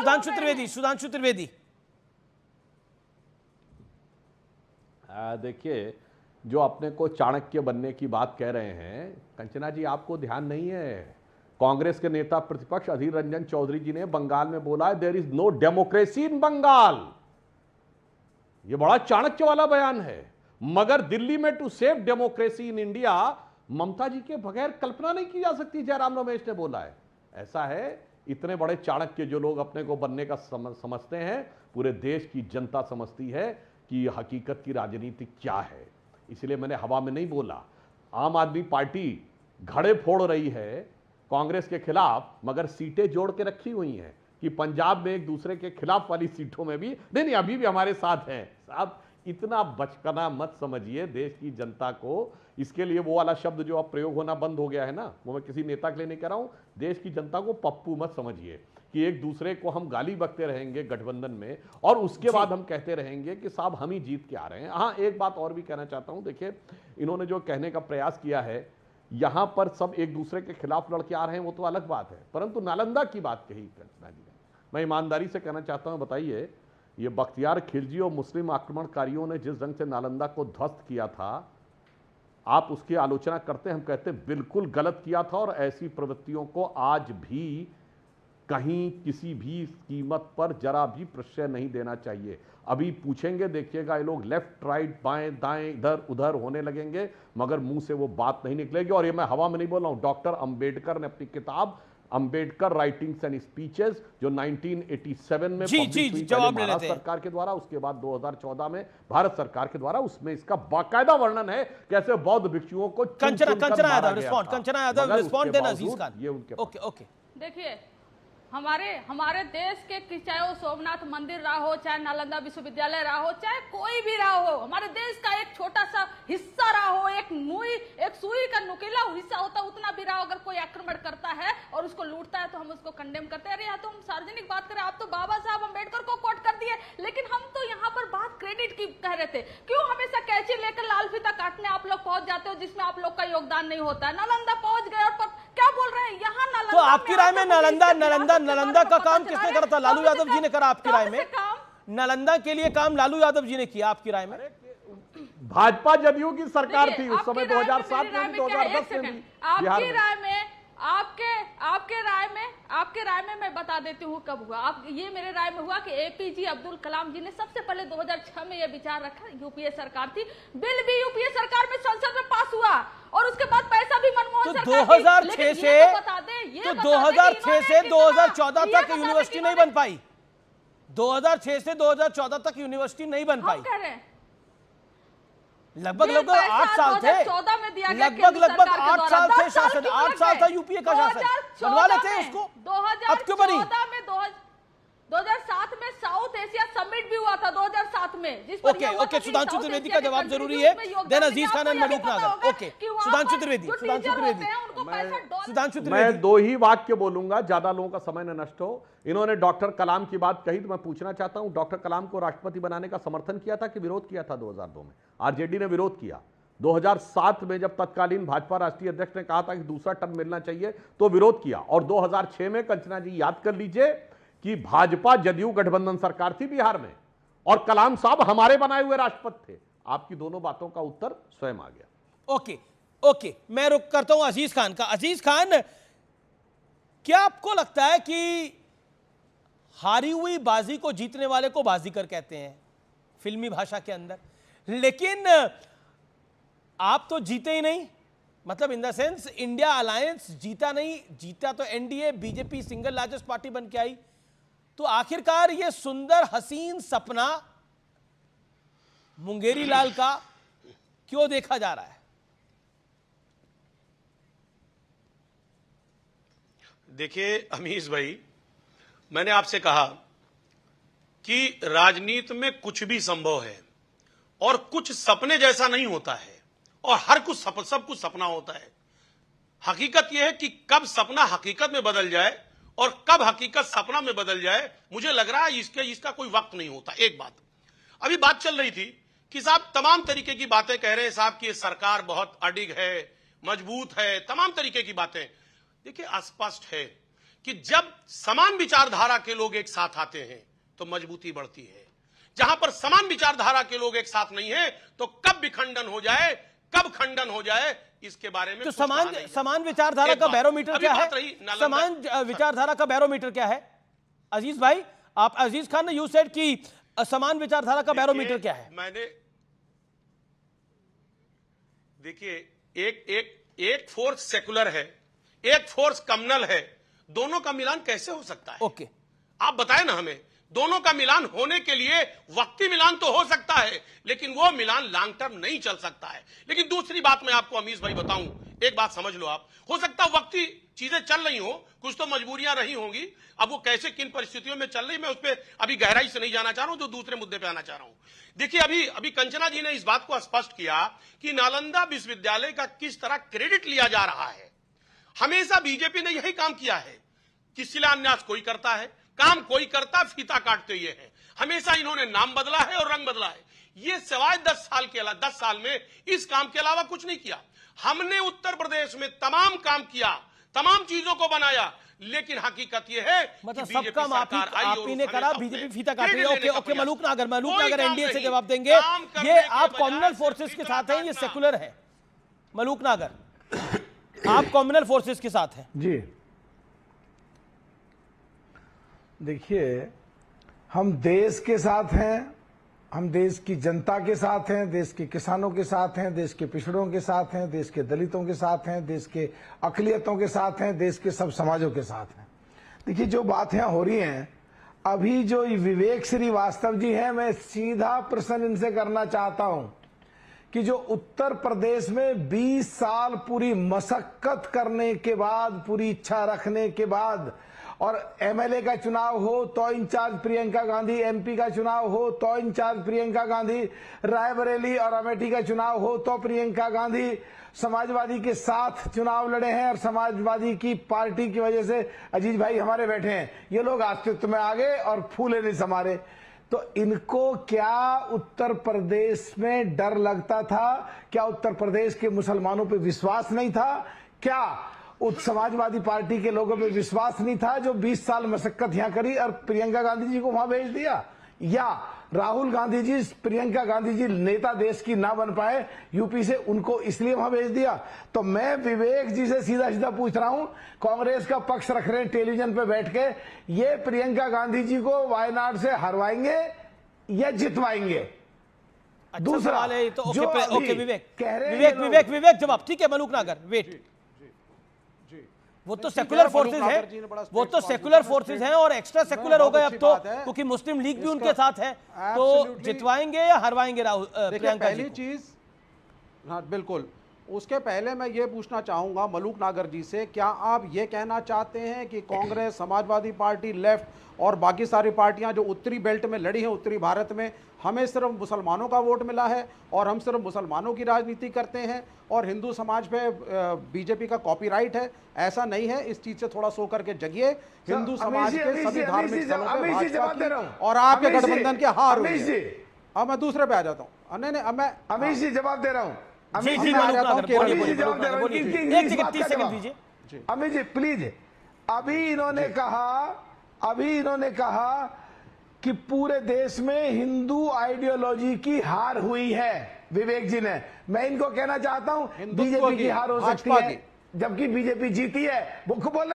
सुधांशु त्रिवेदी देखिए, जो अपने को चाणक्य बनने की बात कह रहे हैं कंचना जी, आपको ध्यान नहीं है। कांग्रेस के नेता प्रतिपक्ष अधीर रंजन चौधरी जी ने बंगाल में बोला है there is no democracy in Bengal. यह बड़ा चाणक्य वाला बयान है। मगर दिल्ली में to save democracy in India Mamata ji के बगैर कल्पना नहीं की जा सकती, जयराम रमेश ने बोला है। ऐसा है, इतने बड़े चाणक्य जो लोग अपने को बनने का समझते हैं, पूरे देश की जनता समझती है कि हकीकत की राजनीति क्या है। इसलिए मैंने हवा में नहीं बोला। आम आदमी पार्टी घड़े फोड़ रही है कांग्रेस के खिलाफ, मगर सीटें जोड़ के रखी हुई हैं कि पंजाब में एक दूसरे के खिलाफ वाली सीटों में भी नहीं अभी भी हमारे साथ हैं। साहब, इतना बचपना मत समझिए देश की जनता को। इसके लिए वो वाला शब्द जो अब प्रयोग होना बंद हो गया है ना, वो मैं किसी नेता के लिए नहीं कह रहा हूं, देश की जनता को पप्पू मत समझिए कि एक दूसरे को हम गाली बकते रहेंगे गठबंधन में और उसके बाद हम कहते रहेंगे कि साहब हम ही जीत के आ रहे हैं। हाँ, एक बात और भी कहना चाहता हूं। देखिए, इन्होंने जो कहने का प्रयास किया है यहां पर सब एक दूसरे के खिलाफ लड़के आ रहे हैं, वो तो अलग बात है, परंतु नालंदा की बात कही कंचना जी ने, मैं ईमानदारी से कहना चाहता हूं, बताइए ये बख्तियार खिलजी और मुस्लिम आक्रमणकारियों ने जिस ढंग से नालंदा को ध्वस्त किया था, आप उसकी आलोचना करते हैं, हम कहते हैं बिल्कुल गलत किया था। और ऐसी प्रवृत्तियों को आज भी कहीं किसी भी कीमत पर जरा भी प्रश्रय नहीं देना चाहिए। अभी पूछेंगे, देखिएगा, ये लोग लेफ्ट राइट बाएं दाएं इधर उधर होने लगेंगे, मगर मुंह से वो बात नहीं निकलेगी। और ये मैं हवा में नहीं बोल रहा हूं, डॉक्टर अंबेडकर ने अपनी किताब अंबेडकर राइटिंग्स एंड स्पीचेस जो 1987 में भारत सरकार के द्वारा, उसके बाद 2014 में भारत सरकार के द्वारा, उसमें इसका बाकायदा वर्णन है कैसे बौद्ध भिक्षुओं को कंचना यादव रिस्पॉन्ड देना अजीज खान। ये उनके ओके देखिए, हमारे देश के चाहे वो सोमनाथ मंदिर रहा हो, चाहे नालंदा विश्वविद्यालय रहा हो, चाहे कोई भी रहा हो, हमारे देश का एक छोटा सा हिस्सा रहा हो, एक सुई का नुकीला हिस्सा होता, उतना भी रहा हो, अगर कोई आक्रमण करता है और उसको लूटता है तो हम उसको कंडेम करते हैं। अरे यहाँ तो हम सार्वजनिक बात करें, आप तो बाबा साहब अम्बेडकर को कोट कर दिए, लेकिन हम तो यहाँ पर बात क्रेडिट की कह रहे थे। क्यों हमेशा कैंची लेकर लाल फीता काटने आप लोग पहुंच जाते हो जिसमें आप लोग का योगदान नहीं होता है? नालंदा पहुंच गए और क्या बोल रहे हैं यहाँ नालंदा? तो आपकी राय में नालंदा का काम किसने करा था? लालू यादव जी ने करा आपकी राय में? नालंदा के लिए काम लालू यादव जी ने किया आपकी राय में? भाजपा जदयू की सरकार थी उस समय, 2007 में, 2010 में भी। आपकी राय में, आपके राय में मैं बता देती हूँ कब हुआ। आप ये मेरे राय में हुआ कि एपीजे अब्दुल कलाम जी ने सबसे पहले 2006 में ये विचार रखा। यूपीए सरकार थी, बिल भी यूपीए सरकार में संसद में पास हुआ और उसके बाद पैसा भी मनमोहन सरकार 2006 से 2014 तक यूनिवर्सिटी नहीं बन पाई। 2006 से 2014 तक यूनिवर्सिटी नहीं बन पाई। लगभग 8 साल थे, लगभग 8 साल थे शासन, 8 साल था यूपीए का शासन, बनवा लेते हैं उसको। अब क्यों बनी? 2007 में साउथ एशिया समिट भी हुआ था 2007 में, जिस पर ओके सुधांशु त्रिवेदी का जवाब जरूरी है, then Aziz Khan and Manik Nagar. Okay Sudhanshu Trivedi मैं 2 ही वाक्य बोलूंगा, ज्यादा लोगों का समय न नष्ट हो। इन्होंने डॉक्टर कलाम की बात कही तो मैं पूछना चाहता हूं, डॉक्टर कलाम को राष्ट्रपति बनाने का समर्थन किया था कि विरोध किया था? 2002 में आरजेडी ने विरोध किया। 2007 में जब तत्कालीन भाजपा राष्ट्रीय अध्यक्ष ने कहा था कि दूसरा टर्म मिलना चाहिए तो विरोध किया। और 2006 में कंचना जी याद कर लीजिए कि भाजपा जदयू गठबंधन सरकार थी बिहार में और कलाम साहब हमारे बनाए हुए राष्ट्रपति थे। आपकी दोनों बातों का उत्तर स्वयं आ गया। ओके, मैं रुक करता हूं अजीज खान का। अजीज खान, क्या आपको लगता है कि हारी हुई बाजी को जीतने वाले को बाजीगर कहते हैं फिल्मी भाषा के अंदर, लेकिन आप तो जीते ही नहीं, मतलब in the sense India alliance जीता नहीं, जीता तो NDA, BJP single largest party बन के आई। तो आखिरकार ये सुंदर हसीन सपना मुंगेरी लाल का क्यों देखा जा रहा है? देखिए अमीश भाई, मैंने आपसे कहा कि राजनीति में कुछ भी संभव है और कुछ सपने जैसा नहीं होता है और हर कुछ सब कुछ सपना होता है। हकीकत यह है कि कब सपना हकीकत में बदल जाए और कब हकीकत सपना में बदल जाए, मुझे लग रहा है इसका कोई वक्त नहीं होता। एक बात, अभी बात चल रही थी कि साहब तमाम तरीके की बातें कह रहे हैं साहब कि ये सरकार बहुत अडिग है, मजबूत है, तमाम तरीके की बातें। देखिए स्पष्ट है कि जब समान विचारधारा के लोग एक साथ आते हैं तो मजबूती बढ़ती है। जहां पर समान विचारधारा के लोग एक साथ नहीं है तो कब विखंडन हो जाए, कब खंडन हो जाए, इसके बारे में तो समान विचारधारा का बैरोमीटर क्या है? समान विचारधारा का बैरोमीटर क्या है अजीज भाई? आप अजीज खान ने यू सेड कि समान विचारधारा का बैरोमीटर क्या है? मैंने देखिए, एक फोर्स सेकुलर है, एक फोर्स कम्युनल है, दोनों का मिलान कैसे हो सकता है? ओके, आप बताएं ना हमें। दोनों का मिलान होने के लिए वक्ती मिलान तो हो सकता है, लेकिन वो मिलान लॉन्ग टर्म नहीं चल सकता है। लेकिन दूसरी बात मैं आपको अमीश भाई बताऊं, एक बात समझ लो आप, हो सकता है वक्ती चीजें चल रही हो, कुछ तो मजबूरियां रही होंगी, अब वो कैसे किन परिस्थितियों में चल रही, मैं उस पर अभी गहराई से नहीं जाना चाह रहा हूं, जो दूसरे मुद्दे पे आना चाह रहा हूं। देखिए, अभी कंचना जी ने इस बात को स्पष्ट किया कि नालंदा विश्वविद्यालय का किस तरह क्रेडिट लिया जा रहा है। हमेशा बीजेपी ने यही काम किया है कि शिलान्यास कोई करता है, काम कोई करता, फीता काटते ये है। हमेशा इन्होंने नाम बदला है और रंग बदला है। ये सिवाय 10 साल में इस काम के अलावा कुछ नहीं किया। हमने उत्तर प्रदेश में तमाम काम किया, तमाम चीजों को बनाया, लेकिन हकीकत ये है मतलब सब काम आप ही ने करा, बीजेपी फीता काट रही है। ओके ओके, मलूक नागर एनडीए से जवाब देंगे। ये आप कम्युनल फोर्सेस के साथ हैं, ये सेकुलर है। मलूक नागर, आप कम्युनल फोर्सेस के साथ हैं? जी देखिए, हम देश के साथ हैं, हम देश की जनता के साथ हैं, देश के किसानों के साथ हैं, देश के पिछड़ों के साथ हैं, देश के दलितों के साथ हैं, देश के अकलियतों के साथ हैं, देश के सब समाजों के साथ हैं। देखिए, जो बात यहाँ हो रही हैं, अभी जो विवेक श्रीवास्तव जी हैं, मैं सीधा प्रश्न इनसे करना चाहता हूं कि जो उत्तर प्रदेश में 20 साल पूरी मशक्कत करने के बाद, पूरी इच्छा रखने के बाद, और एमएलए का चुनाव हो तो इंचार्ज प्रियंका गांधी, एमपी का चुनाव हो तो इंचार्ज प्रियंका गांधी, रायबरेली और अमेठी का चुनाव हो तो प्रियंका गांधी समाजवादी के साथ चुनाव लड़े हैं, और समाजवादी की पार्टी की वजह से अजीज भाई हमारे बैठे हैं, ये लोग अस्तित्व में आ गए और फूले नहीं समारे। तो इनको क्या उत्तर प्रदेश में डर लगता था? क्या उत्तर प्रदेश के मुसलमानों पे विश्वास नहीं था? क्या समाजवादी पार्टी के लोगों पे विश्वास नहीं था जो 20 साल मशक्कत यहां करी और प्रियंका गांधी जी को वहां भेज दिया? या राहुल गांधी जी, प्रियंका गांधी जी नेता देश की ना बन पाए यूपी से, उनको इसलिए वहां भेज दिया? तो मैं विवेक जी से सीधा सीधा पूछ रहा हूं, कांग्रेस का पक्ष रख रहे हैं टेलीविजन पे बैठ के, ये प्रियंका गांधी जी को वायनाड से हरवाएंगे या जितवाएंगे? अच्छा, दूसरा सवाल है तो जो ओके विवेक कह रहे हैं विवेक जवाब। ठीक है मलूक नागर, वेट, वो तो सेकुलर फोर्सेस है, वो तो सेकुलर फोर्सेस हैं और एक्स्ट्रा सेकुलर हो गए अब तो, क्योंकि मुस्लिम लीग भी उनके साथ है। तो जितवाएंगे या हरवाएंगे राहुल प्रियंका जी? पहली चीज, हाँ बिल्कुल, उसके पहले मैं ये पूछना चाहूंगा मलूक नागर जी से, क्या आप ये कहना चाहते हैं कि कांग्रेस, समाजवादी पार्टी, लेफ्ट और बाकी सारी पार्टियां जो उत्तरी बेल्ट में लड़ी हैं, उत्तरी भारत में, हमें सिर्फ मुसलमानों का वोट मिला है और हम सिर्फ मुसलमानों की राजनीति करते हैं और हिंदू समाज पे बीजेपी का कॉपीराइट है? ऐसा नहीं है, इस चीज से थोड़ा सो करके जगिए। हिंदू समाज के सभी धार्मिक स्थलों पे भाजपा की और आपके गठबंधन के हार हुई है। अब मैं दूसरे पे आ जाता हूँ। नहीं नहीं, अब मैं अमीश जी जवाब दे रहा हूँ। अमीश जी प्लीज, अभी इन्होंने कहा कि पूरे देश में हिंदू आइडियोलॉजी की हार हुई है, विवेक जी ने। मैं इनको कहना चाहता हूं बीजेपी की हार हो सकती है, जबकि बीजेपी जीती है। वो बोल